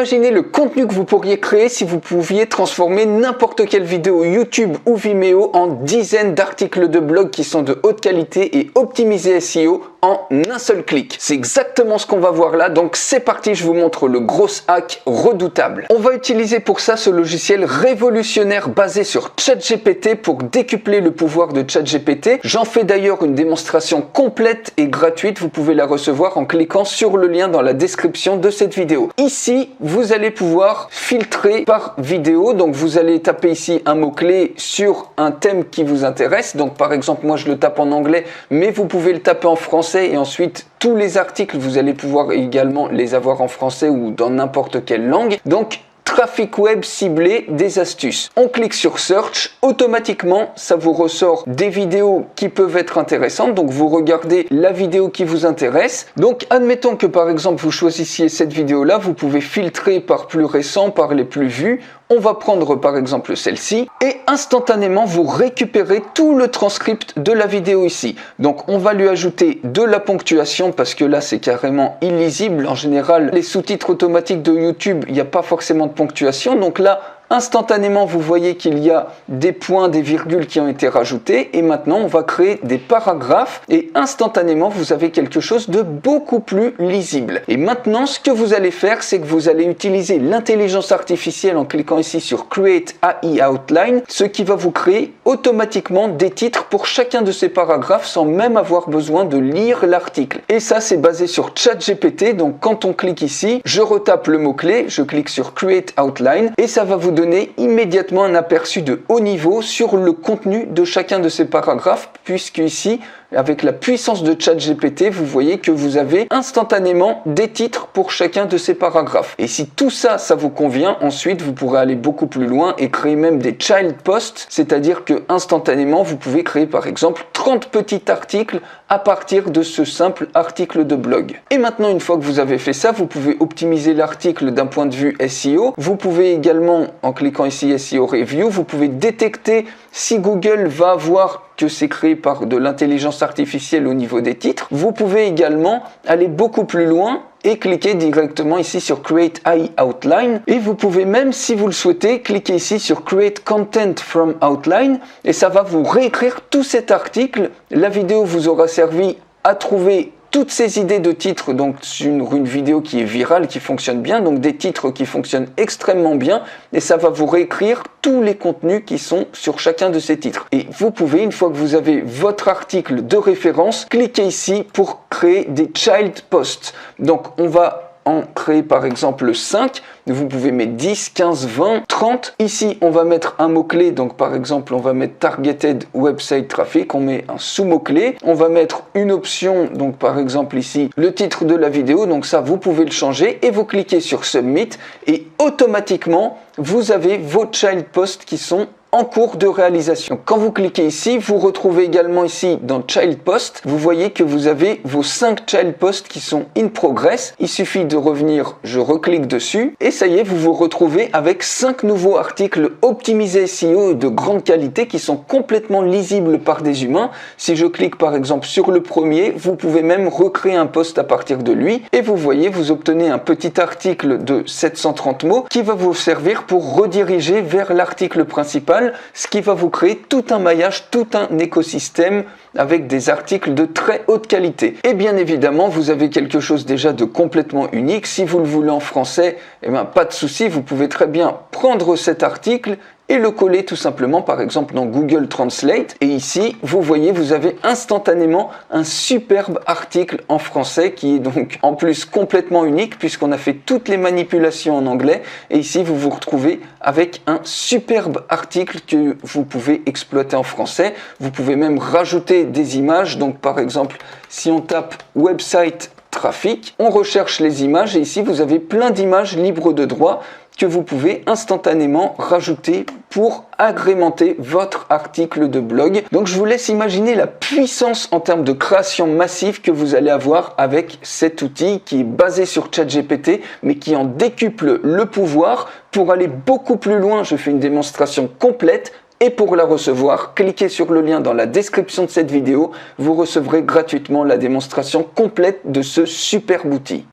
imaginez le contenu que vous pourriez créer si vous pouviez transformer n'importe quelle vidéo YouTube ou Vimeo en dizaines d'articles de blog qui sont de haute qualité et optimisés SEO en un seul clic. C'est exactement ce qu'on va voir là, donc c'est parti, je vous montre le gros hack redoutable. On va utiliser pour ça ce logiciel révolutionnaire basé sur ChatGPT pour décupler le pouvoir de ChatGPT. J'en fais d'ailleurs une démonstration complète et gratuite, vous pouvez la recevoir en cliquant sur le lien dans la description de cette vidéo. Ici, vous allez pouvoir filtrer par vidéo, donc vous allez taper ici un mot-clé sur un thème qui vous intéresse, donc par exemple moi je le tape en anglais, mais vous pouvez le taper en français et ensuite tous les articles vous allez pouvoir également les avoir en français ou dans n'importe quelle langue. Donc trafic web ciblé, des astuces. On clique sur Search, automatiquement ça vous ressort des vidéos qui peuvent être intéressantes, donc vous regardez la vidéo qui vous intéresse. Donc admettons que par exemple vous choisissiez cette vidéo là, vous pouvez filtrer par plus récent, par les plus vus. On va prendre par exemple celle-ci et instantanément vous récupérez tout le transcript de la vidéo ici. Donc on va lui ajouter de la ponctuation parce que là c'est carrément illisible. En général, les sous-titres automatiques de YouTube, il n'y a pas forcément de ponctuation. Donc là, instantanément, vous voyez qu'il y a des points, des virgules qui ont été rajoutés et maintenant on va créer des paragraphes et instantanément vous avez quelque chose de beaucoup plus lisible. Et maintenant ce que vous allez faire, c'est que vous allez utiliser l'intelligence artificielle en cliquant ici sur Create AI Outline, ce qui va vous créer automatiquement des titres pour chacun de ces paragraphes sans même avoir besoin de lire l'article. Et ça c'est basé sur ChatGPT, donc quand on clique ici, je retape le mot-clé, je clique sur Create Outline et ça va vous donner immédiatement un aperçu de haut niveau sur le contenu de chacun de ces paragraphes, puisque ici, avec la puissance de ChatGPT, vous voyez que vous avez instantanément des titres pour chacun de ces paragraphes. Et si tout ça, ça vous convient, ensuite vous pourrez aller beaucoup plus loin et créer même des child posts, c'est-à-dire que instantanément vous pouvez créer par exemple 30 petits articles à partir de ce simple article de blog. Et maintenant, une fois que vous avez fait ça, vous pouvez optimiser l'article d'un point de vue SEO. Vous pouvez également, en cliquant ici SEO Review, vous pouvez détecter si Google va voir que c'est créé par de l'intelligence artificielle au niveau des titres. Vous pouvez également aller beaucoup plus loin et cliquer directement ici sur Create AI Outline. Et vous pouvez même, si vous le souhaitez, cliquer ici sur Create Content from Outline et ça va vous réécrire tout cet article. La vidéo vous aura servi à trouver toutes ces idées de titres, donc sur une vidéo qui est virale, qui fonctionne bien, donc des titres qui fonctionnent extrêmement bien, et ça va vous réécrire tous les contenus qui sont sur chacun de ces titres. Et vous pouvez, une fois que vous avez votre article de référence, cliquer ici pour créer des child posts. Donc on va en créer par exemple 5, vous pouvez mettre 10, 15, 20, 30. Ici, on va mettre un mot-clé, donc par exemple, on va mettre Targeted Website Traffic, on met un sous-mot-clé. On va mettre une option, donc par exemple ici, le titre de la vidéo, donc ça, vous pouvez le changer et vous cliquez sur Submit et automatiquement, vous avez vos child posts qui sont en cours de réalisation. Quand vous cliquez ici, vous retrouvez également ici dans Child Post, vous voyez que vous avez vos 5 Child Posts qui sont in progress. Il suffit de revenir, je reclique dessus et ça y est, vous vous retrouvez avec 5 nouveaux articles optimisés SEO de grande qualité qui sont complètement lisibles par des humains. Si je clique par exemple sur le premier, vous pouvez même recréer un post à partir de lui et vous voyez, vous obtenez un petit article de 730 mots qui va vous servir pour rediriger vers l'article principal, ce qui va vous créer tout un maillage, tout un écosystème avec des articles de très haute qualité. Et bien évidemment, vous avez quelque chose déjà de complètement unique. Si vous le voulez en français, eh bien, pas de souci, vous pouvez très bien prendre cet article et le coller tout simplement par exemple dans Google Translate. Et ici, vous voyez, vous avez instantanément un superbe article en français qui est donc en plus complètement unique puisqu'on a fait toutes les manipulations en anglais. Et ici, vous vous retrouvez avec un superbe article que vous pouvez exploiter en français. Vous pouvez même rajouter des images. Donc par exemple, si on tape website trafic, on recherche les images et ici, vous avez plein d'images libres de droit que vous pouvez instantanément rajouter pour agrémenter votre article de blog. Donc je vous laisse imaginer la puissance en termes de création massive que vous allez avoir avec cet outil qui est basé sur ChatGPT mais qui en décuple le pouvoir pour aller beaucoup plus loin. Je fais une démonstration complète. Et pour la recevoir, cliquez sur le lien dans la description de cette vidéo. Vous recevrez gratuitement la démonstration complète de ce superbe outil.